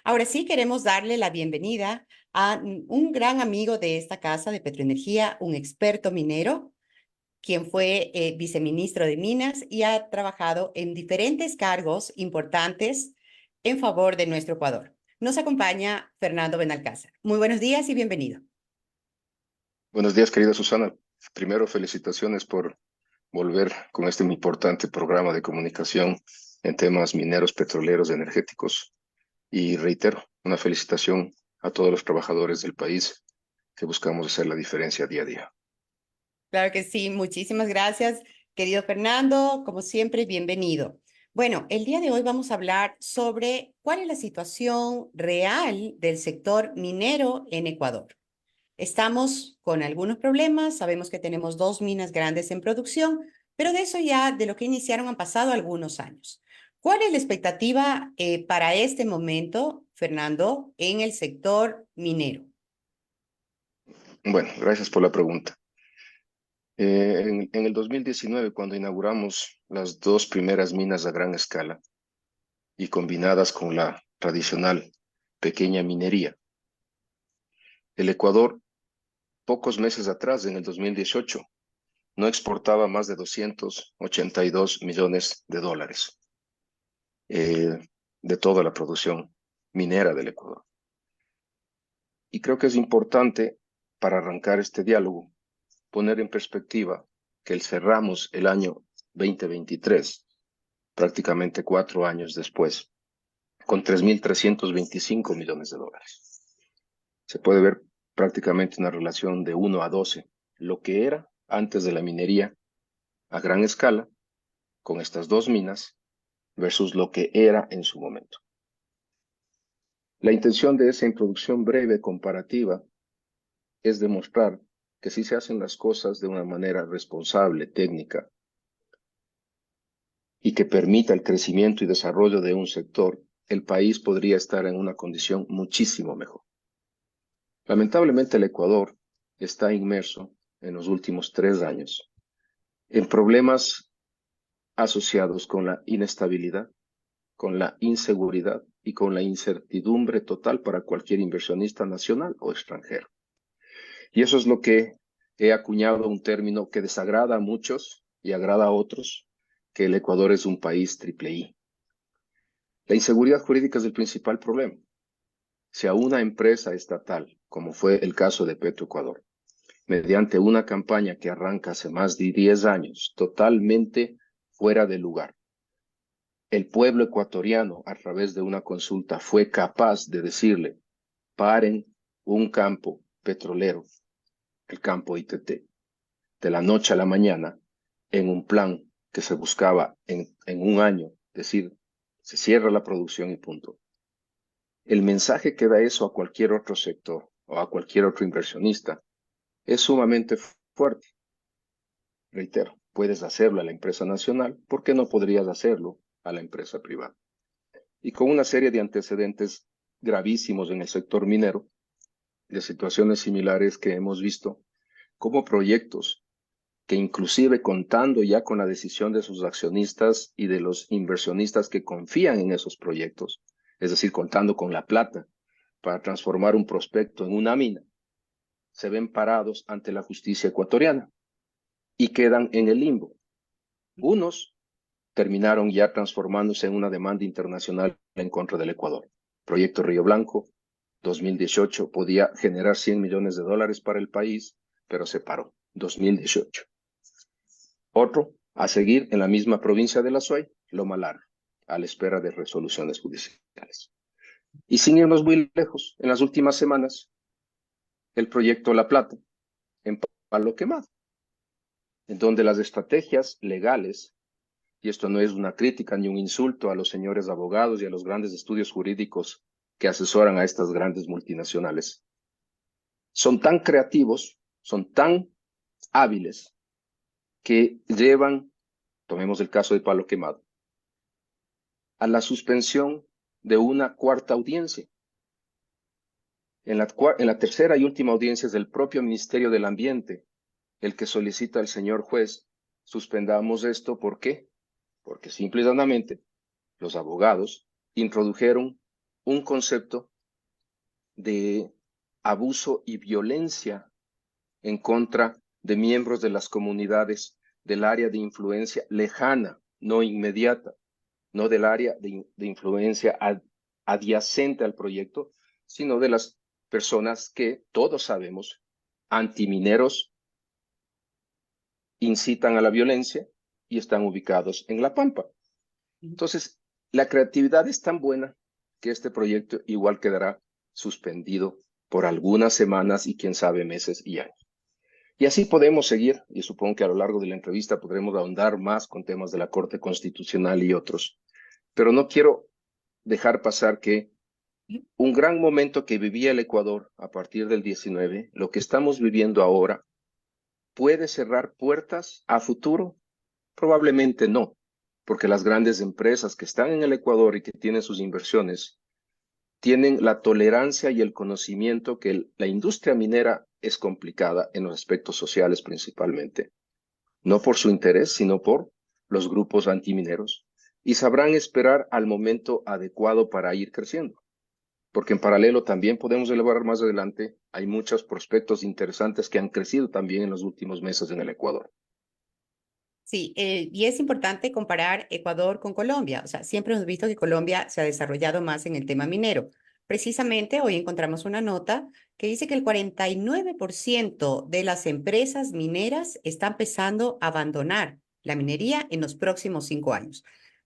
Ahora sí queremos darle la bienvenida a un gran amigo de esta casa de Petroenergía, un experto minero, quien fue viceministro de Minas y ha trabajado en diferentes cargos importantes en favor de nuestro Ecuador. Nos acompaña Fernando Benalcázar. Muy buenos días y bienvenido. Buenos días, querida Susana. Primero, felicitaciones por volver con este importante programa de comunicación en temas mineros, petroleros, energéticos. Y reitero, una felicitación a todos los trabajadores del país que buscamos hacer la diferencia día a día. Claro que sí, muchísimas gracias, querido Fernando. Como siempre, bienvenido. Bueno, el día de hoy vamos a hablar sobre cuál es la situación real del sector minero en Ecuador. Estamos con algunos problemas, sabemos que tenemos 2 minas grandes en producción, pero de eso ya, de lo que iniciaron, han pasado algunos años. ¿Cuál es la expectativa para este momento, Fernando, en el sector minero? Bueno, gracias por la pregunta. En el 2019, cuando inauguramos las dos primeras minas a gran escala y combinadas con la tradicional pequeña minería, el Ecuador, pocos meses atrás, en el 2018, no exportaba más de 282 millones de dólares de toda la producción minera del Ecuador. Y creo que es importante, para arrancar este diálogo, poner en perspectiva que cerramos el año 2023, prácticamente 4 años después, con 3.325 millones de dólares. Se puede ver prácticamente una relación de 1 a 12, lo que era antes de la minería a gran escala, con estas dos minas, versus lo que era en su momento. La intención de esa introducción breve comparativa es demostrar que si se hacen las cosas de una manera responsable, técnica, y que permita el crecimiento y desarrollo de un sector, el país podría estar en una condición muchísimo mejor. Lamentablemente, el Ecuador está inmerso en los últimos 3 años en problemas asociados con la inestabilidad, con la inseguridad y con la incertidumbre total para cualquier inversionista nacional o extranjero. Y eso es lo que he acuñado un término que desagrada a muchos y agrada a otros, que el Ecuador es un país triple I. La inseguridad jurídica es el principal problema. Si a una empresa estatal, como fue el caso de Petroecuador, mediante una campaña que arranca hace más de 10 años, totalmente fuera de lugar, el pueblo ecuatoriano, a través de una consulta, fue capaz de decirle: paren un campo petrolero, el campo ITT, de la noche a la mañana, en un plan que se buscaba en un año, decir, se cierra la producción y punto. El mensaje que da eso a cualquier otro sector o a cualquier otro inversionista es sumamente fuerte. Reitero, puedes hacerlo a la empresa nacional, ¿por qué no podrías hacerlo a la empresa privada? Y con una serie de antecedentes gravísimos en el sector minero, de situaciones similares que hemos visto, como proyectos que, inclusive contando ya con la decisión de sus accionistas y de los inversionistas que confían en esos proyectos, es decir, contando con la plata para transformar un prospecto en una mina, se ven parados ante la justicia ecuatoriana y quedan en el limbo. Unos terminaron ya transformándose en una demanda internacional en contra del Ecuador. Proyecto Río Blanco, 2018, podía generar 100 millones de dólares para el país, pero se paró, 2018. Otro, a seguir en la misma provincia de La Suay, Loma Larga, a la espera de resoluciones judiciales. Y sin irnos muy lejos, en las últimas semanas, el proyecto La Plata, en Palo Quemado, en donde las estrategias legales, y esto no es una crítica ni un insulto a los señores abogados y a los grandes estudios jurídicos que asesoran a estas grandes multinacionales, son tan creativos, son tan hábiles, que llevan, tomemos el caso de Palo Quemado, a la suspensión de una cuarta audiencia. En la tercera y última audiencia es del propio Ministerio del Ambiente el que solicita al señor juez: suspendamos esto. ¿Por qué? Porque simple y llanamente los abogados introdujeron un concepto de abuso y violencia en contra de miembros de las comunidades del área de influencia lejana, no inmediata, no del área de influencia adyacente al proyecto, sino de las personas que todos sabemos, antimineros, incitan a la violencia y están ubicados en La Pampa. Entonces, la creatividad es tan buena que este proyecto igual quedará suspendido por algunas semanas y quién sabe meses y años. Y así podemos seguir, y supongo que a lo largo de la entrevista podremos ahondar más con temas de la Corte Constitucional y otros. Pero no quiero dejar pasar que un gran momento que vivía el Ecuador a partir del 19, lo que estamos viviendo ahora, ¿puede cerrar puertas a futuro? Probablemente no, porque las grandes empresas que están en el Ecuador y que tienen sus inversiones tienen la tolerancia y el conocimiento que la industria minera es complicada en los aspectos sociales principalmente, no por su interés, sino por los grupos antimineros, y sabrán esperar al momento adecuado para ir creciendo. Porque en paralelo también podemos elaborar más adelante, hay muchos prospectos interesantes que han crecido también en los últimos meses en el Ecuador. Sí, y es importante comparar Ecuador con Colombia. O sea, siempre hemos visto que Colombia se ha desarrollado más en el tema minero. Precisamente hoy encontramos una nota que dice que el 49% de las empresas mineras están empezando a abandonar la minería en los próximos 5 años.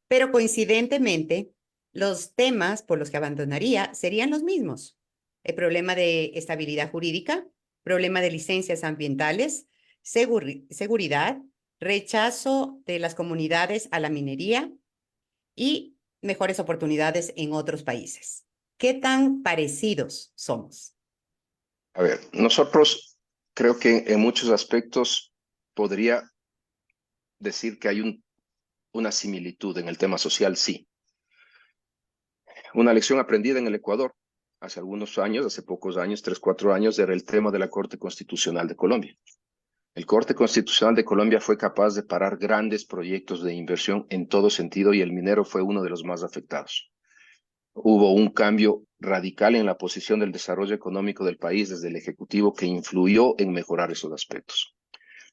Pero coincidentemente, los temas por los que abandonaría serían los mismos. El problema de estabilidad jurídica, problema de licencias ambientales, seguridad, rechazo de las comunidades a la minería y mejores oportunidades en otros países. ¿Qué tan parecidos somos? A ver, nosotros creo que en muchos aspectos podría decir que hay una similitud en el tema social, sí. Una lección aprendida en el Ecuador hace algunos años, hace pocos años, 3, 4 años, era el tema de la Corte Constitucional de Colombia. El Corte Constitucional de Colombia fue capaz de parar grandes proyectos de inversión en todo sentido y el minero fue uno de los más afectados. Hubo un cambio radical en la posición del desarrollo económico del país desde el Ejecutivo que influyó en mejorar esos aspectos.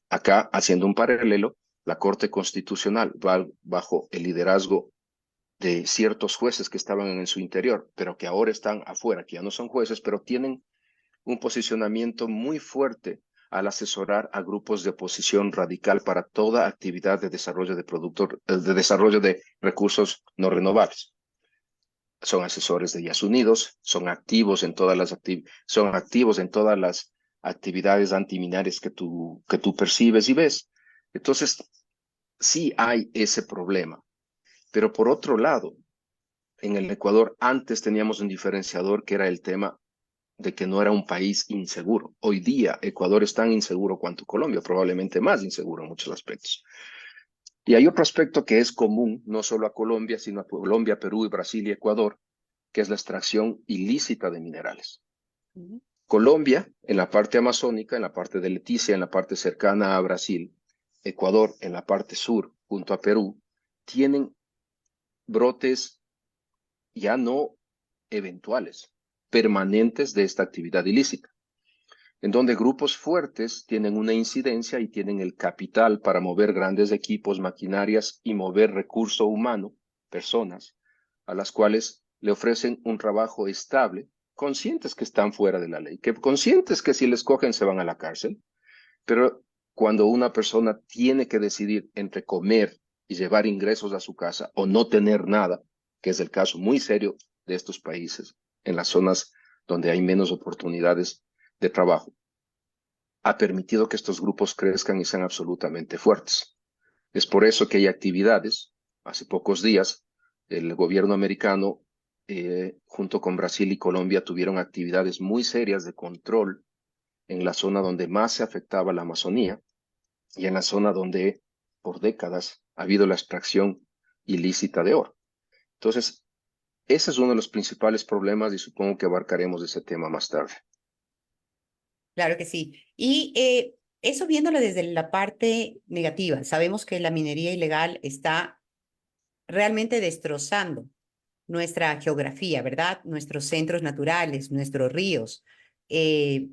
Acá, haciendo un paralelo, la Corte Constitucional va bajo el liderazgo de ciertos jueces que estaban en su interior, pero que ahora están afuera, que ya no son jueces, pero tienen un posicionamiento muy fuerte al asesorar a grupos de oposición radical para toda actividad de desarrollo de desarrollo de recursos no renovables. Son asesores de Estados Unidos, son activos en todas las actividades antiminarias que tú percibes y ves. Entonces, sí hay ese problema. Pero por otro lado, en el Ecuador antes teníamos un diferenciador que era el tema de que no era un país inseguro. Hoy día Ecuador es tan inseguro cuanto Colombia, probablemente más inseguro en muchos aspectos. Y hay otro aspecto que es común, no solo a Colombia, sino a Colombia, Perú, Brasil y Ecuador, que es la extracción ilícita de minerales. Colombia, en la parte amazónica, en la parte de Leticia, en la parte cercana a Brasil, Ecuador, en la parte sur, junto a Perú, tienen brotes ya no eventuales, permanentes de esta actividad ilícita, en donde grupos fuertes tienen una incidencia y tienen el capital para mover grandes equipos, maquinarias y mover recurso humano, personas, a las cuales le ofrecen un trabajo estable, conscientes que están fuera de la ley, que conscientes que si les cogen se van a la cárcel, pero cuando una persona tiene que decidir entre comer y llevar ingresos a su casa o no tener nada, que es el caso muy serio de estos países, en las zonas donde hay menos oportunidades de trabajo, ha permitido que estos grupos crezcan y sean absolutamente fuertes. Es por eso que hay actividades. Hace pocos días, el gobierno americano, junto con Brasil y Colombia, tuvieron actividades muy serias de control en la zona donde más se afectaba la Amazonía y en la zona donde por décadas ha habido la extracción ilícita de oro. Entonces, ese es uno de los principales problemas y supongo que abarcaremos ese tema más tarde. Claro que sí. Y eso viéndolo desde la parte negativa, sabemos que la minería ilegal está realmente destrozando nuestra geografía, ¿verdad? Nuestros centros naturales, nuestros ríos, eh,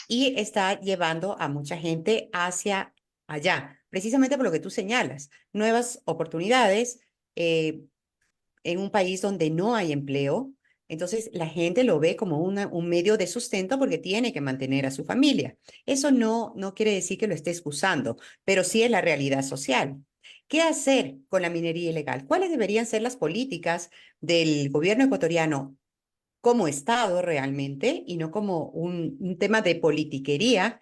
y está llevando a mucha gente hacia allá, precisamente por lo que tú señalas, nuevas oportunidades en un país donde no hay empleo. Entonces, la gente lo ve como un medio de sustento porque tiene que mantener a su familia. Eso no quiere decir que lo esté excusando, pero sí es la realidad social. ¿Qué hacer con la minería ilegal? ¿Cuáles deberían ser las políticas del gobierno ecuatoriano como Estado realmente y no como un tema de politiquería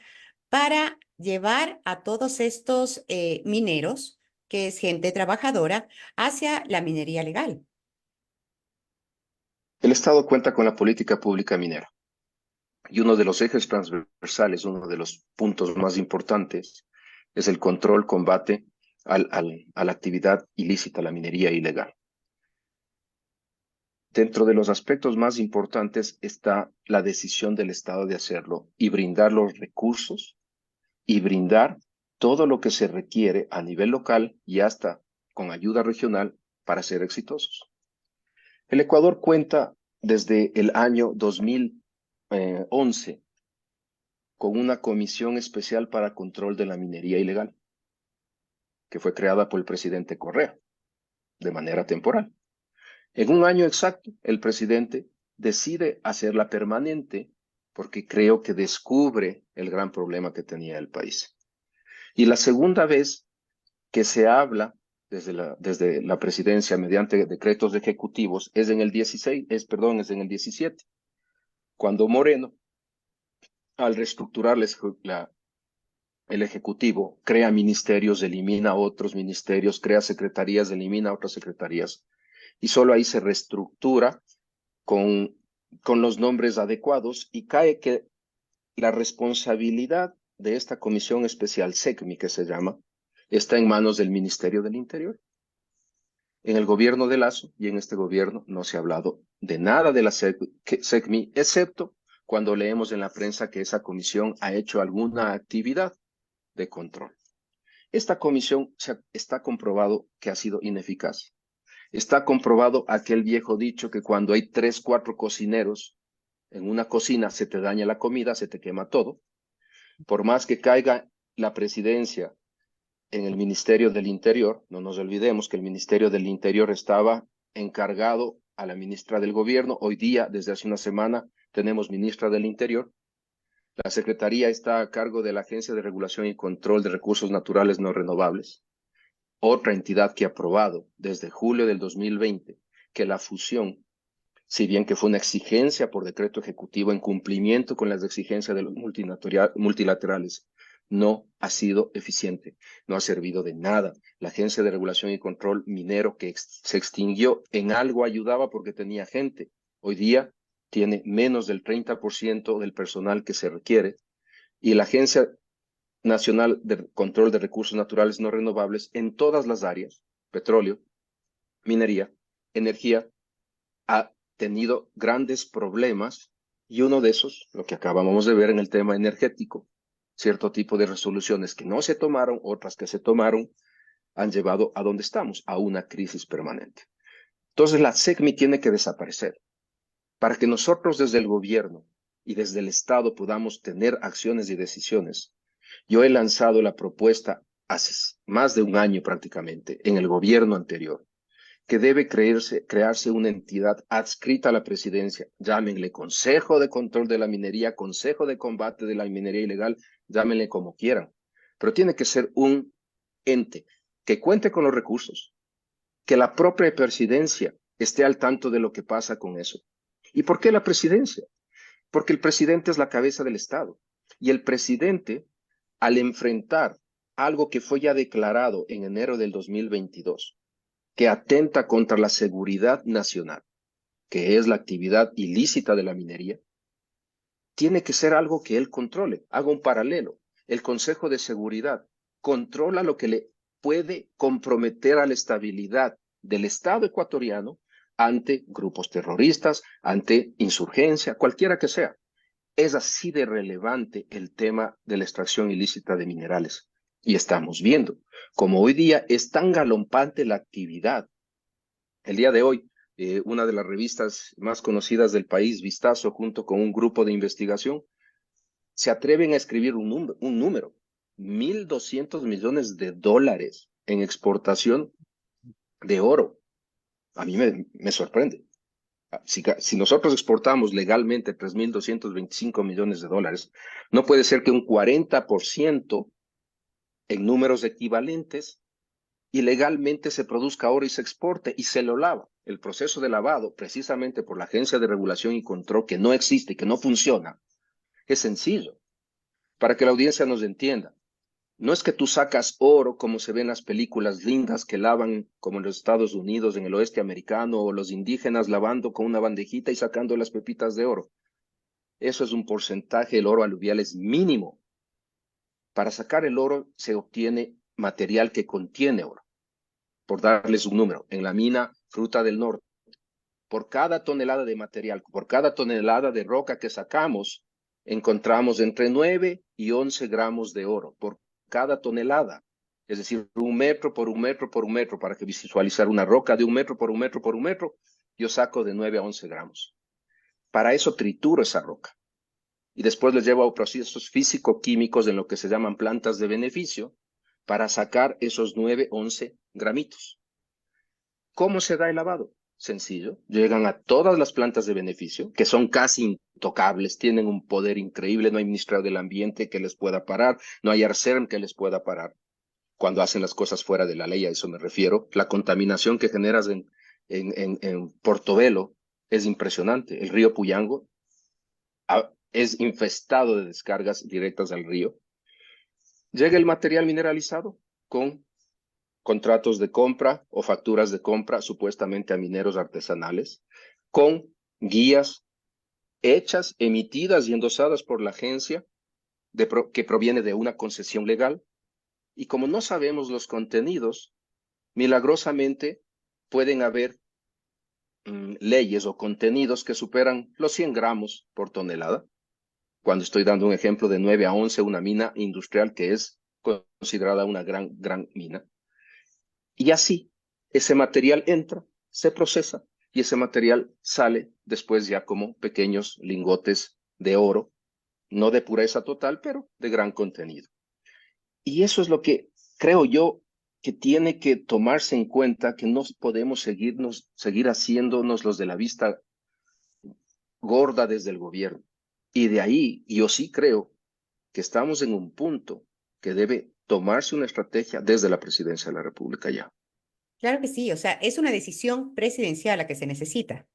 para llevar a todos estos mineros, que es gente trabajadora, hacia la minería legal? El Estado cuenta con la política pública minera y uno de los ejes transversales, uno de los puntos más importantes, es el control, combate a la actividad ilícita, la minería ilegal. Dentro de los aspectos más importantes está la decisión del Estado de hacerlo y brindar los recursos y brindar todo lo que se requiere a nivel local y hasta con ayuda regional para ser exitosos. El Ecuador cuenta desde el año 2011 con una comisión especial para control de la minería ilegal, que fue creada por el presidente Correa de manera temporal. En un año exacto, el presidente decide hacerla permanente porque creo que descubre el gran problema que tenía el país. Y la segunda vez que se habla desde la presidencia mediante decretos ejecutivos es en el 16, es en el 17, cuando Moreno, al reestructurar el Ejecutivo, crea ministerios, elimina otros ministerios, crea secretarías, elimina otras secretarías, y solo ahí se reestructura con, con los nombres adecuados y cae que la responsabilidad de esta comisión especial, SECMI que se llama, está en manos del Ministerio del Interior. En el gobierno de Lazo y en este gobierno no se ha hablado de nada de la SECMI, excepto cuando leemos en la prensa que esa comisión ha hecho alguna actividad de control. Esta comisión está comprobado que ha sido ineficaz. Está comprobado aquel viejo dicho que cuando hay 3, 4 cocineros en una cocina se te daña la comida, se te quema todo. Por más que caiga la presidencia en el Ministerio del Interior, no nos olvidemos que el Ministerio del Interior estaba encargado a la ministra del Gobierno. Hoy día, desde hace una semana, tenemos ministra del Interior. La Secretaría está a cargo de la Agencia de Regulación y Control de Recursos Naturales No Renovables, otra entidad que ha aprobado desde julio del 2020 que la fusión, si bien que fue una exigencia por decreto ejecutivo en cumplimiento con las exigencias de los multilaterales, no ha sido eficiente, no ha servido de nada. La Agencia de Regulación y Control Minero, que se extinguió, en algo ayudaba porque tenía gente. Hoy día tiene menos del 30% del personal que se requiere. Y la Agencia Nacional de Control de Recursos Naturales No Renovables, en todas las áreas, petróleo, minería, energía, ha tenido grandes problemas y uno de esos, lo que acabamos de ver en el tema energético, cierto tipo de resoluciones que no se tomaron, otras que se tomaron, han llevado a donde estamos, a una crisis permanente. Entonces la SECMI tiene que desaparecer para que nosotros desde el gobierno y desde el Estado podamos tener acciones y decisiones. Yo he lanzado la propuesta hace más de un año prácticamente en el gobierno anterior que debe crearse una entidad adscrita a la presidencia, llámenle Consejo de Control de la Minería, Consejo de Combate de la Minería Ilegal, llámenle como quieran, pero tiene que ser un ente que cuente con los recursos, que la propia presidencia esté al tanto de lo que pasa con eso. ¿Y por qué la presidencia? Porque el presidente es la cabeza del Estado y el presidente, al enfrentar algo que fue ya declarado en enero del 2022, que atenta contra la seguridad nacional, que es la actividad ilícita de la minería, tiene que ser algo que él controle. Haga un paralelo. El Consejo de Seguridad controla lo que le puede comprometer a la estabilidad del Estado ecuatoriano ante grupos terroristas, ante insurgencia, cualquiera que sea. Es así de relevante el tema de la extracción ilícita de minerales. Y estamos viendo como hoy día es tan galopante la actividad. El día de hoy una de las revistas más conocidas del país, Vistazo, junto con un grupo de investigación, se atreven a escribir un número, 1.200 millones de dólares en exportación de oro. A mí me sorprende. Si nosotros exportamos legalmente 3.225 millones de dólares, no puede ser que un 40% en números equivalentes ilegalmente se produzca oro y se exporte y se lo lava. El proceso de lavado, precisamente por la Agencia de Regulación y Control, que no existe y que no funciona, es sencillo. Para que la audiencia nos entienda, no es que tú sacas oro como se ve en las películas lindas que lavan como en los Estados Unidos, en el oeste americano, o los indígenas lavando con una bandejita y sacando las pepitas de oro. Eso es un porcentaje, el oro aluvial es mínimo. Para sacar el oro se obtiene material que contiene oro. Por darles un número, en la mina Fruta del Norte, por cada tonelada de material, por cada tonelada de roca que sacamos, encontramos entre 9 y 11 gramos de oro por cada tonelada. Es decir, 1 metro por 1 metro por 1 metro, para que visualizar una roca de 1 metro por 1 metro por 1 metro, yo saco de 9 a 11 gramos. Para eso trituro esa roca. Y después les llevo a procesos físico-químicos en lo que se llaman plantas de beneficio para sacar esos 9, 11 gramitos. ¿Cómo se da el lavado? Sencillo. Llegan a todas las plantas de beneficio, que son casi intocables, tienen un poder increíble, no hay Ministerio del Ambiente que les pueda parar, no hay ARCERM que les pueda parar. Cuando hacen las cosas fuera de la ley, a eso me refiero. La contaminación que generas en Portobelo es impresionante. El río Puyango es infestado de descargas directas al río. Llega el material mineralizado con contratos de compra o facturas de compra supuestamente a mineros artesanales, con guías hechas, emitidas y endosadas por la agencia que proviene de una concesión legal. Y como no sabemos los contenidos, milagrosamente pueden haber leyes o contenidos que superan los 100 gramos por tonelada. Cuando estoy dando un ejemplo de 9 a 11, una mina industrial que es considerada una gran mina. Y así, ese material entra, se procesa y ese material sale después ya como pequeños lingotes de oro, no de pureza total, pero de gran contenido. Y eso es lo que creo yo que tiene que tomarse en cuenta, que no podemos seguir haciéndonos los de la vista gorda desde el gobierno. Y de ahí yo sí creo que estamos en un punto que debe tomarse una estrategia desde la Presidencia de la República ya. Claro que sí, o sea, es una decisión presidencial la que se necesita,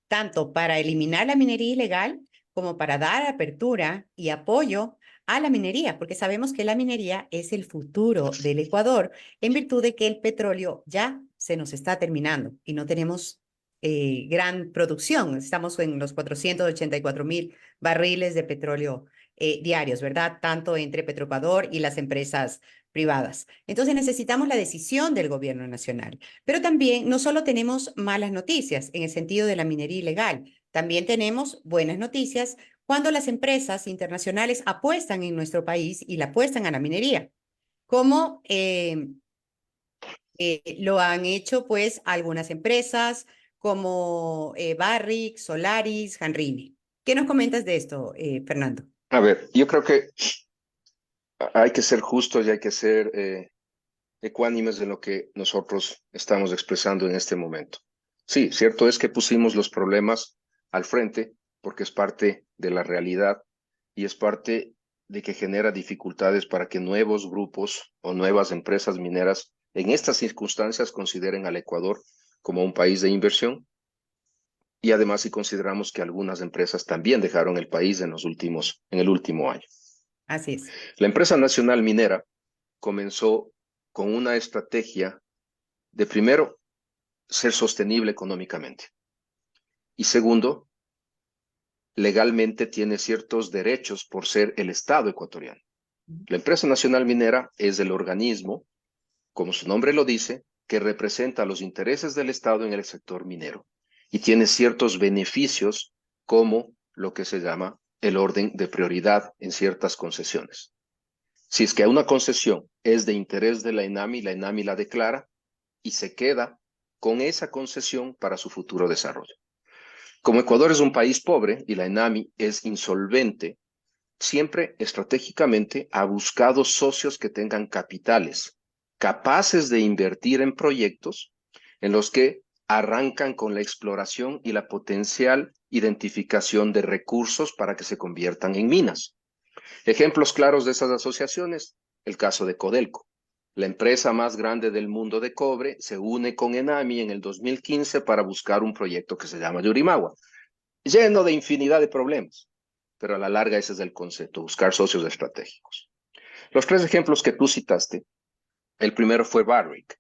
tanto para eliminar la minería ilegal como para dar apertura y apoyo a la minería, porque sabemos que la minería es el futuro del Ecuador en virtud de que el petróleo ya se nos está terminando y no tenemos gran producción. Estamos en los 484.000 barriles de petróleo diarios, ¿verdad? Tanto entre Petroecuador y las empresas privadas. Entonces necesitamos la decisión del gobierno nacional. Pero también no solo tenemos malas noticias en el sentido de la minería ilegal, también tenemos buenas noticias cuando las empresas internacionales apuestan en nuestro país y la apuestan a la minería, como lo han hecho pues algunas empresas como Barrick, Solaris, Hanrini. ¿Qué nos comentas de esto, Fernando? A ver, yo creo que hay que ser justos y hay que ser ecuánimes de lo que nosotros estamos expresando en este momento. Sí, cierto es que pusimos los problemas al frente porque es parte de la realidad y es parte de que genera dificultades para que nuevos grupos o nuevas empresas mineras en estas circunstancias consideren al Ecuador como un país de inversión. Y además si consideramos que algunas empresas también dejaron el país en el último año. Así es. La empresa nacional minera comenzó con una estrategia de, primero, ser sostenible económicamente. Y segundo, legalmente tiene ciertos derechos por ser el Estado ecuatoriano. La empresa nacional minera es el organismo, como su nombre lo dice, que representa los intereses del Estado en el sector minero y tiene ciertos beneficios como lo que se llama el orden de prioridad en ciertas concesiones. Si es que una concesión es de interés de la ENAMI la declara y se queda con esa concesión para su futuro desarrollo. Como Ecuador es un país pobre y la ENAMI es insolvente, siempre estratégicamente ha buscado socios que tengan capitales capaces de invertir en proyectos en los que arrancan con la exploración y la potencial identificación de recursos para que se conviertan en minas. Ejemplos claros de esas asociaciones, el caso de Codelco. La empresa más grande del mundo de cobre se une con ENAMI en el 2015 para buscar un proyecto que se llama Yurimagua, lleno de infinidad de problemas, pero a la larga ese es el concepto, buscar socios estratégicos. Los tres ejemplos que tú citaste, el primero fue Barrick.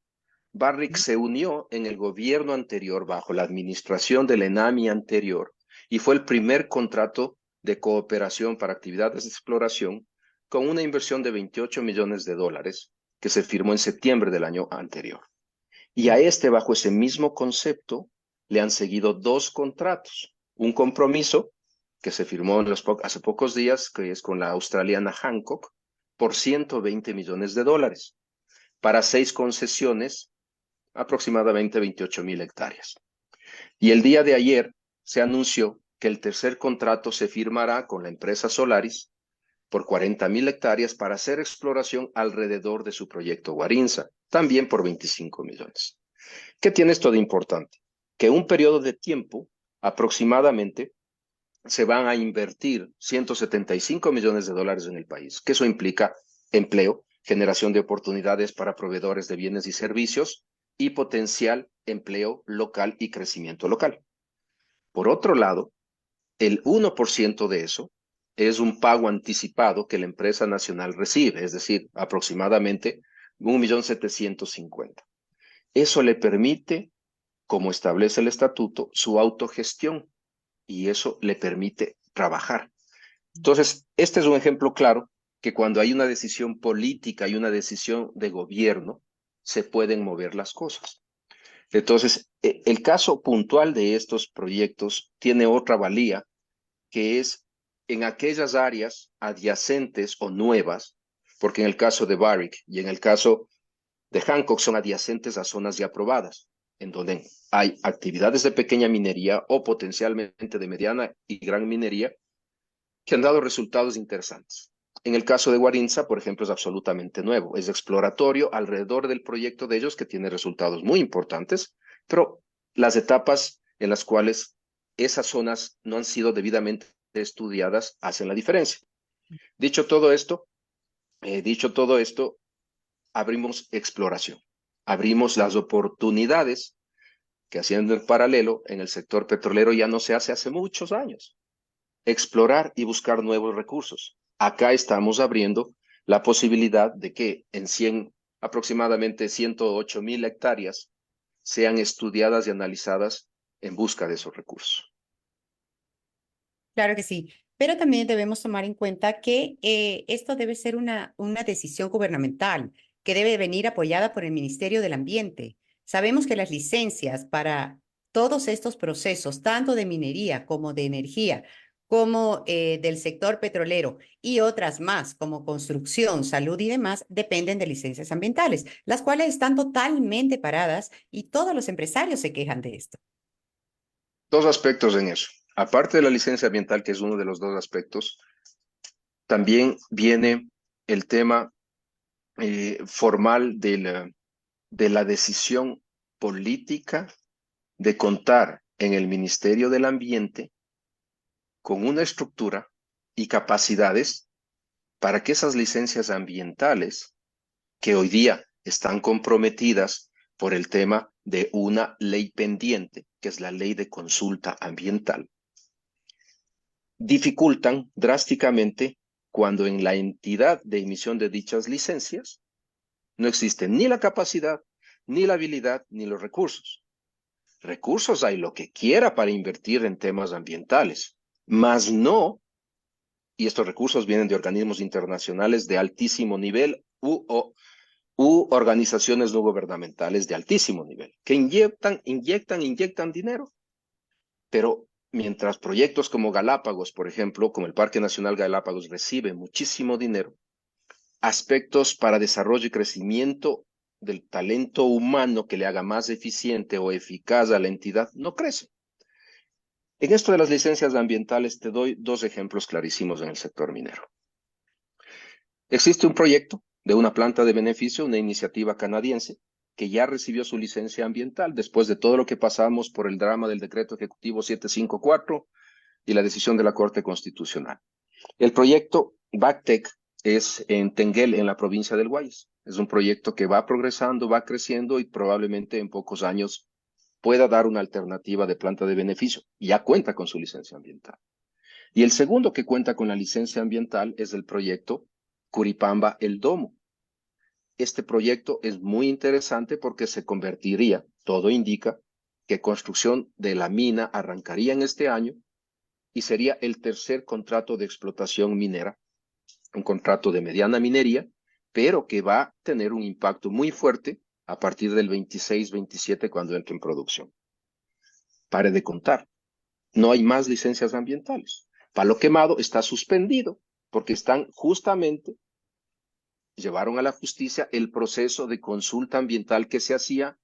Barrick se unió en el gobierno anterior bajo la administración del ENAMI anterior y fue el primer contrato de cooperación para actividades de exploración con una inversión de 28 millones de dólares que se firmó en septiembre del año anterior. Y a este, bajo ese mismo concepto, le han seguido dos contratos. Un compromiso que se firmó hace pocos días, que es con la australiana Hancock, por 120 millones de dólares, para 6 concesiones, aproximadamente 28,000 hectáreas. Y el día de ayer se anunció que el tercer contrato se firmará con la empresa Solaris por 40,000 hectáreas para hacer exploración alrededor de su proyecto Guarinza, también por 25 millones. ¿Qué tiene esto de importante? Que un periodo de tiempo, aproximadamente, se van a invertir 175 millones de dólares en el país, que eso implica empleo, generación de oportunidades para proveedores de bienes y servicios y potencial empleo local y crecimiento local. Por otro lado, el 1% de eso es un pago anticipado que la empresa nacional recibe, es decir, aproximadamente 1.750.000. Eso le permite, como establece el estatuto, su autogestión y eso le permite trabajar. Entonces, este es un ejemplo claro que cuando hay una decisión política y una decisión de gobierno, se pueden mover las cosas. Entonces, el caso puntual de estos proyectos tiene otra valía, que es en aquellas áreas adyacentes o nuevas, porque en el caso de Barrick y en el caso de Hancock son adyacentes a zonas ya aprobadas, en donde hay actividades de pequeña minería o potencialmente de mediana y gran minería que han dado resultados interesantes. En el caso de Guarinza, por ejemplo, es absolutamente nuevo, es exploratorio alrededor del proyecto de ellos que tiene resultados muy importantes, pero las etapas en las cuales esas zonas no han sido debidamente estudiadas hacen la diferencia. Dicho todo esto, abrimos exploración, abrimos las oportunidades que haciendo en paralelo en el sector petrolero ya no se hace muchos años. Explorar y buscar nuevos recursos. Acá estamos abriendo la posibilidad de que en aproximadamente 108,000 hectáreas sean estudiadas y analizadas en busca de esos recursos. Claro que sí, pero también debemos tomar en cuenta que esto debe ser una decisión gubernamental que debe venir apoyada por el Ministerio del Ambiente. Sabemos que las licencias para todos estos procesos, tanto de minería como de energía, como del sector petrolero y otras más como construcción, salud y demás, dependen de licencias ambientales, las cuales están totalmente paradas y todos los empresarios se quejan de esto. Dos aspectos en eso. Aparte de la licencia ambiental, que es uno de los dos aspectos, también viene el tema formal de la decisión política de contar en el Ministerio del Ambiente con una estructura y capacidades para que esas licencias ambientales, que hoy día están comprometidas por el tema de una ley pendiente, que es la ley de consulta ambiental, dificultan drásticamente cuando en la entidad de emisión de dichas licencias no existe ni la capacidad, ni la habilidad, ni los recursos. Recursos hay lo que quiera para invertir en temas ambientales, mas no, y estos recursos vienen de organismos internacionales de altísimo nivel u organizaciones no gubernamentales de altísimo nivel, que inyectan dinero, pero mientras proyectos como Galápagos, por ejemplo, como el Parque Nacional Galápagos recibe muchísimo dinero, aspectos para desarrollo y crecimiento del talento humano que le haga más eficiente o eficaz a la entidad no crece. En esto de las licencias ambientales te doy dos ejemplos clarísimos en el sector minero. Existe un proyecto de una planta de beneficio, una iniciativa canadiense, que ya recibió su licencia ambiental después de todo lo que pasamos por el drama del decreto ejecutivo 754 y la decisión de la Corte Constitucional. El proyecto Bactec es en Tenguel, en la provincia del Guayas. Es un proyecto que va progresando, va creciendo y probablemente en pocos años pueda dar una alternativa de planta de beneficio. Ya cuenta con su licencia ambiental. Y el segundo que cuenta con la licencia ambiental es el proyecto Curipamba El Domo. Este proyecto es muy interesante porque se convertiría, todo indica, que construcción de la mina arrancaría en este año y sería el tercer contrato de explotación minera, un contrato de mediana minería, pero que va a tener un impacto muy fuerte a partir del 26-27 cuando entre en producción. Pare de contar, no hay más licencias ambientales. Palo Quemado está suspendido porque están justamente, llevaron a la justicia el proceso de consulta ambiental que se hacía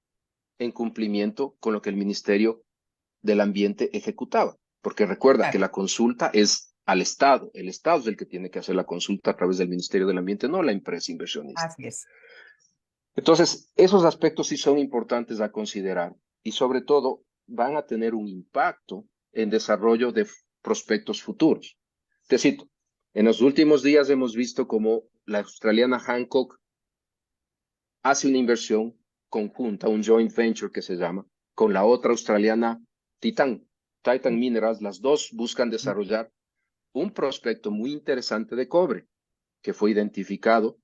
en cumplimiento con lo que el Ministerio del Ambiente ejecutaba. Porque recuerda que Claro, la consulta es al Estado. El Estado es el que tiene que hacer la consulta a través del Ministerio del Ambiente, no la empresa inversionista. así es. Entonces, esos aspectos sí son importantes a considerar y sobre todo van a tener un impacto en desarrollo de prospectos futuros. Te cito, en los últimos días hemos visto cómo la australiana Hancock hace una inversión conjunta, un joint venture que se llama, con la otra australiana Titan Minerals. Las dos buscan desarrollar un prospecto muy interesante de cobre que fue identificado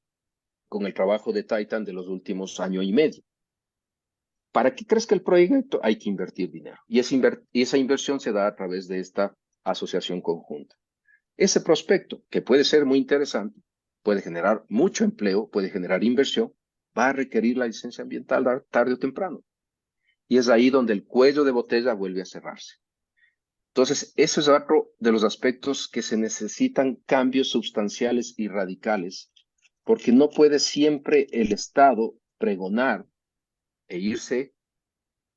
con el trabajo de Titan de los últimos año y medio. ¿Para qué crees que el proyecto? Hay que invertir dinero. Y esa inversión se da a través de esta asociación conjunta. Ese prospecto, que puede ser muy interesante, puede generar mucho empleo, puede generar inversión, va a requerir la licencia ambiental tarde o temprano. Y es ahí donde el cuello de botella vuelve a cerrarse. Entonces, eso es otro de los aspectos que se necesitan cambios sustanciales y radicales, porque no puede siempre el Estado pregonar e irse,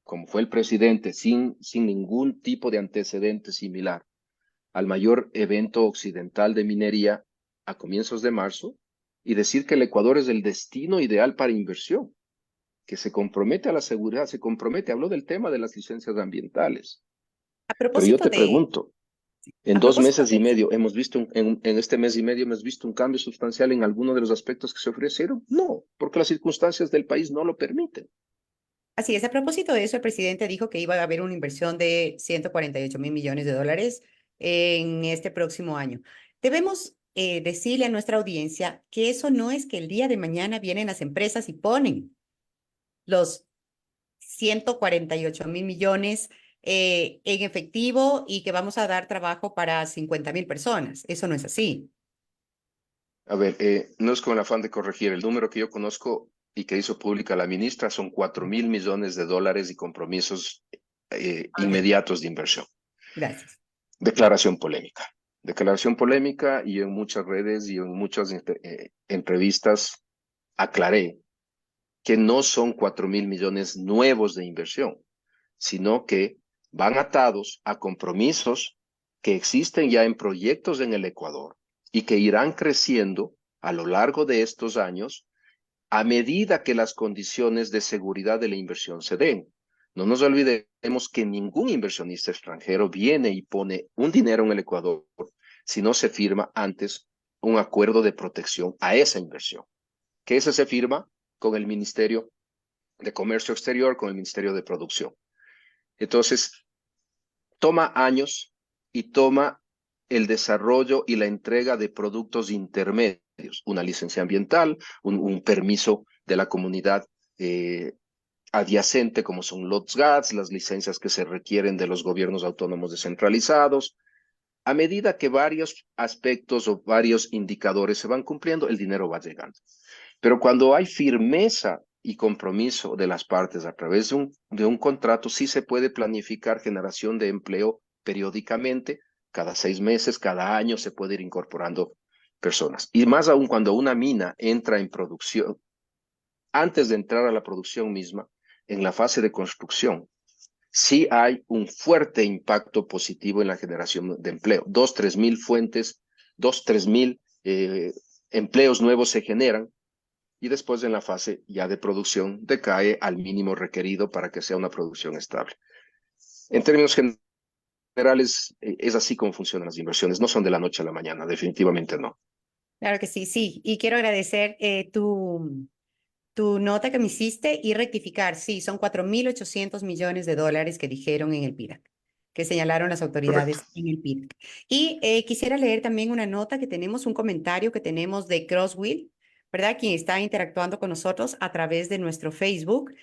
como fue el presidente, sin ningún tipo de antecedente similar, al mayor evento occidental de minería a comienzos de marzo y decir que el Ecuador es el destino ideal para inversión, que se compromete a la seguridad, se compromete, habló del tema de las licencias ambientales. A Pero yo propósito te de, pregunto, en a dos propósito meses y de eso, medio hemos visto, en este mes y medio hemos visto un cambio sustancial en alguno de los aspectos que se ofrecieron. No, porque las circunstancias del país no lo permiten. así es, a propósito de eso, el presidente dijo que iba a haber una inversión de 148.000 millones de dólares en este próximo año. Debemos decirle a nuestra audiencia que eso no es que el día de mañana vienen las empresas y ponen los 148.000 millones en efectivo y que vamos a dar trabajo para 50.000 personas. Eso no es así. A ver, no es con el afán de corregir. El número que yo conozco y que hizo pública la ministra son 4.000 millones de dólares y compromisos Ah, ya. inmediatos de inversión. Gracias. Declaración polémica. Declaración polémica y en muchas redes y en muchas entrevistas aclaré que no son 4.000 millones nuevos de inversión, sino que van atados a compromisos que existen ya en proyectos en el Ecuador y que irán creciendo a lo largo de estos años a medida que las condiciones de seguridad de la inversión se den. No nos olvidemos que ningún inversionista extranjero viene y pone un dinero en el Ecuador si no se firma antes un acuerdo de protección a esa inversión, que ese se firma con el Ministerio de Comercio Exterior, con el Ministerio de Producción. Entonces, toma años y toma el desarrollo y la entrega de productos intermedios, una licencia ambiental, un permiso de la comunidad adyacente, como son los GATS, las licencias que se requieren de los gobiernos autónomos descentralizados. A medida que varios aspectos o varios indicadores se van cumpliendo, el dinero va llegando. Pero cuando hay firmeza y compromiso de las partes a través de un contrato, sí se puede planificar generación de empleo periódicamente, cada 6 meses, cada año se puede ir incorporando personas. Y más aún cuando una mina entra en producción, antes de entrar a la producción misma, en la fase de construcción, sí hay un fuerte impacto positivo en la generación de empleo. 3 mil fuentes, 3 mil empleos nuevos se generan y después en la fase ya de producción decae al mínimo requerido para que sea una producción estable. En términos generales, es así como funcionan las inversiones. No son de la noche a la mañana, definitivamente no. Claro que sí, sí. Y quiero agradecer tu nota que me hiciste y rectificar. Sí, son 4.800 millones de dólares que dijeron en el PIDAC, que señalaron las Correcto. autoridades en el PIDAC. Y quisiera leer también una nota que tenemos, un comentario que tenemos de Crosswill, ¿verdad? Quien está interactuando con nosotros a través de nuestro Facebook.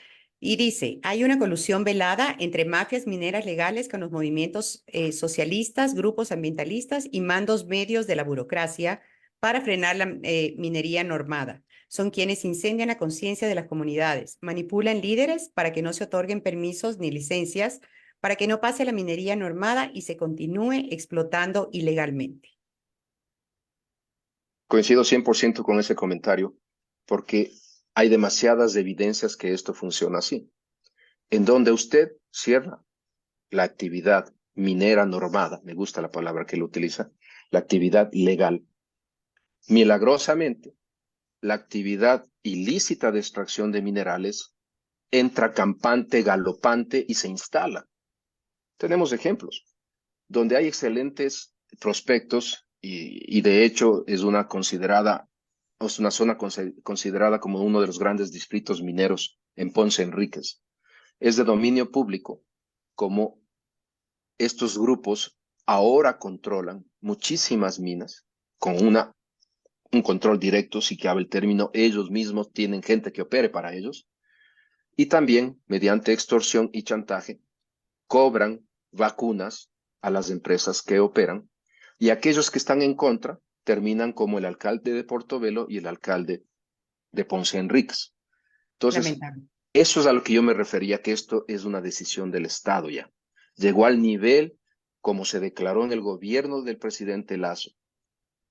Y dice, hay una colusión velada entre mafias mineras legales con los movimientos socialistas, grupos ambientalistas y mandos medios de la burocracia para frenar la minería normada. Son quienes incendian la conciencia de las comunidades, manipulan líderes para que no se otorguen permisos ni licencias, para que no pase la minería normada y se continúe explotando ilegalmente. Coincido 100% con ese comentario, porque hay demasiadas evidencias que esto funciona así. En donde usted cierra la actividad minera normada, me gusta la palabra que él utiliza, la actividad legal, milagrosamente, la actividad ilícita de extracción de minerales entra campante, galopante y se instala. Tenemos ejemplos donde hay excelentes prospectos y de hecho es una zona considerada como uno de los grandes distritos mineros en Ponce Enríquez. Es de dominio público como estos grupos ahora controlan muchísimas minas con un control directo, si cabe el término, ellos mismos tienen gente que opere para ellos y también mediante extorsión y chantaje cobran vacunas a las empresas que operan y aquellos que están en contra terminan como el alcalde de Portobelo y el alcalde de Ponce Enríquez. Entonces, Lamentable. eso es a lo que yo me refería, que esto es una decisión del Estado ya. Llegó al nivel, como se declaró en el gobierno del presidente Lazo,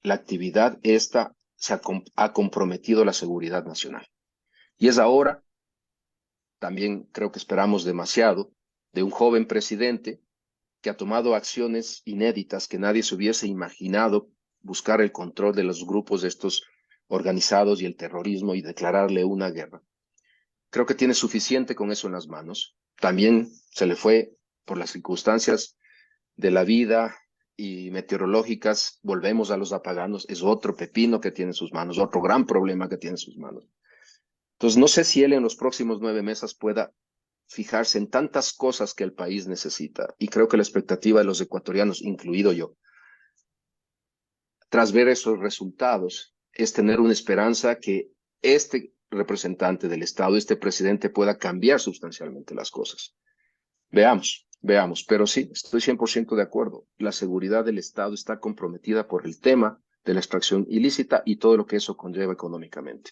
la actividad esta ha comprometido la seguridad nacional. Y es ahora, también creo que esperamos demasiado, de un joven presidente que ha tomado acciones inéditas que nadie se hubiese imaginado, buscar el control de los grupos estos organizados y el terrorismo y declararle una guerra. Creo que tiene suficiente con eso en las manos. También se le fue, por las circunstancias de la vida y meteorológicas, volvemos a los apaganos, es otro pepino que tiene en sus manos, otro gran problema que tiene en sus manos. Entonces, no sé si él en los próximos 9 meses pueda fijarse en tantas cosas que el país necesita. Y creo que la expectativa de los ecuatorianos, incluido yo, tras ver esos resultados, es tener una esperanza que este representante del Estado, este presidente, pueda cambiar sustancialmente las cosas. Veamos, veamos. Pero sí, estoy 100% de acuerdo. La seguridad del Estado está comprometida por el tema de la extracción ilícita y todo lo que eso conlleva económicamente.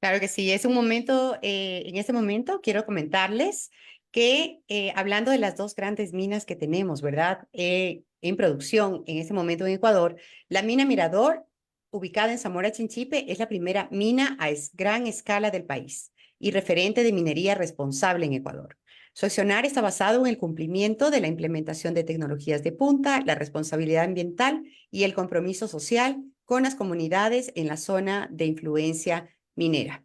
Claro que sí, es un momento, en este momento quiero comentarles que hablando de las dos grandes minas que tenemos, ¿verdad? En producción en este momento en Ecuador, la mina Mirador, ubicada en Zamora Chinchipe, es la primera mina a gran escala del país y referente de minería responsable en Ecuador. Su accionar está basado en el cumplimiento de la implementación de tecnologías de punta, la responsabilidad ambiental y el compromiso social con las comunidades en la zona de influencia minera.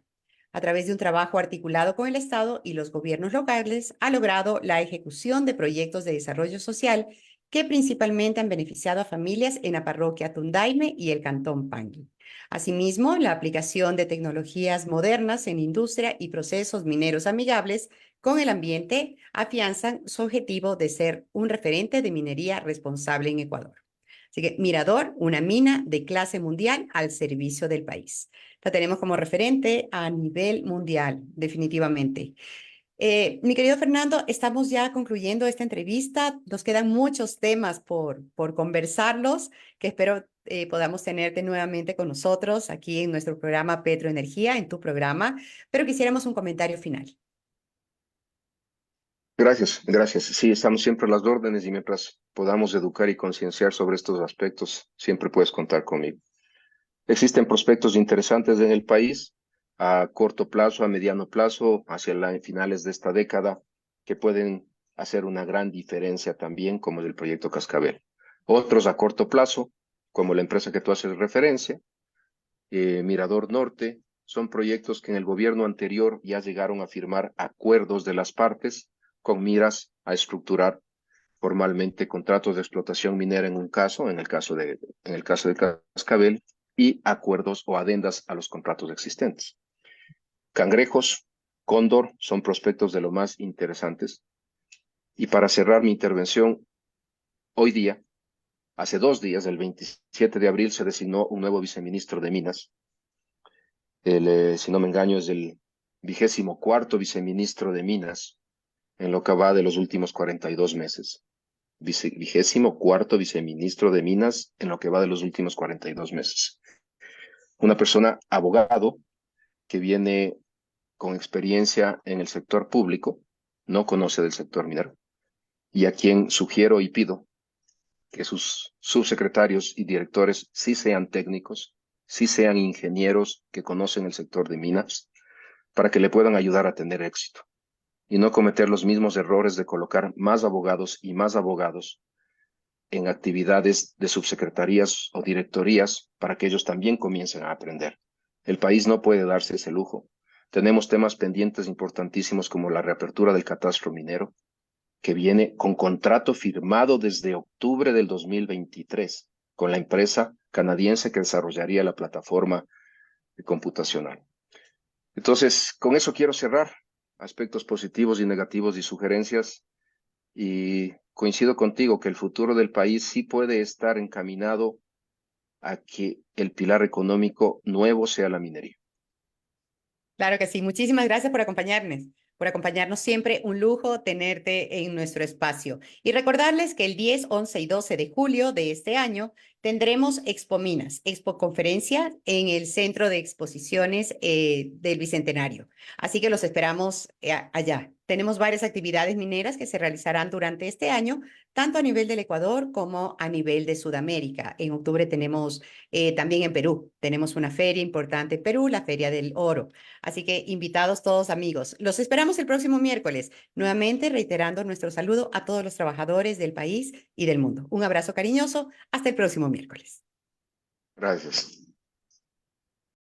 A través de un trabajo articulado con el Estado y los gobiernos locales, ha logrado la ejecución de proyectos de desarrollo social que principalmente han beneficiado a familias en la parroquia Tundaime y el cantón Pangui. Asimismo, la aplicación de tecnologías modernas en industria y procesos mineros amigables con el ambiente afianzan su objetivo de ser un referente de minería responsable en Ecuador. Así que Mirador, una mina de clase mundial al servicio del país. La tenemos como referente a nivel mundial, definitivamente. Mi querido Fernando, estamos ya concluyendo esta entrevista. Nos quedan muchos temas por conversarlos, que espero podamos tenerte nuevamente con nosotros aquí en nuestro programa Petroenergía, en tu programa, pero quisiéramos un comentario final. Gracias, gracias. Sí, estamos siempre a las órdenes y mientras podamos educar y concienciar sobre estos aspectos, siempre puedes contar conmigo. Existen prospectos interesantes en el país. a corto plazo, a mediano plazo, hacia finales de esta década, que pueden hacer una gran diferencia también, como el proyecto Cascabel. Otros a corto plazo, como la empresa que tú haces referencia, Mirador Norte, son proyectos que en el gobierno anterior ya llegaron a firmar acuerdos de las partes con miras a estructurar formalmente contratos de explotación minera en un caso, en el caso de Cascabel, y acuerdos o adendas a los contratos existentes. Cangrejos, Cóndor son prospectos de lo más interesantes. Y para cerrar mi intervención, hoy día, hace 2 días, el 27 de abril, se designó un nuevo viceministro de Minas. Si no me engaño, es el 24º viceministro de Minas en lo que va de los últimos 42 meses. 24º viceministro de Minas en lo que va de los últimos 42 meses. Una persona abogado que viene con experiencia en el sector público, no conoce del sector minero, y a quien sugiero y pido que sus subsecretarios y directores sí sean técnicos, sí sean ingenieros que conocen el sector de minas, para que le puedan ayudar a tener éxito y no cometer los mismos errores de colocar más abogados y más abogados en actividades de subsecretarías o directorías para que ellos también comiencen a aprender. El país no puede darse ese lujo. Tenemos temas pendientes importantísimos como la reapertura del catastro minero, que viene con contrato firmado desde octubre del 2023 con la empresa canadiense que desarrollaría la plataforma computacional. Entonces, con eso quiero cerrar aspectos positivos y negativos y sugerencias, y coincido contigo que el futuro del país sí puede estar encaminado a que el pilar económico nuevo sea la minería. Claro que sí. Muchísimas gracias por acompañarnos. Por acompañarnos siempre, un lujo tenerte en nuestro espacio. Y recordarles que el 10, 11 y 12 de julio de este año tendremos Expo Minas, Expo Conferencia en el Centro de Exposiciones del Bicentenario. Así que los esperamos allá. Tenemos varias actividades mineras que se realizarán durante este año, tanto a nivel del Ecuador como a nivel de Sudamérica. En octubre tenemos también en Perú, tenemos una feria importante en Perú, la Feria del Oro. Así que invitados todos amigos. Los esperamos el próximo miércoles, nuevamente reiterando nuestro saludo a todos los trabajadores del país y del mundo. Un abrazo cariñoso. Hasta el próximo miércoles. Gracias.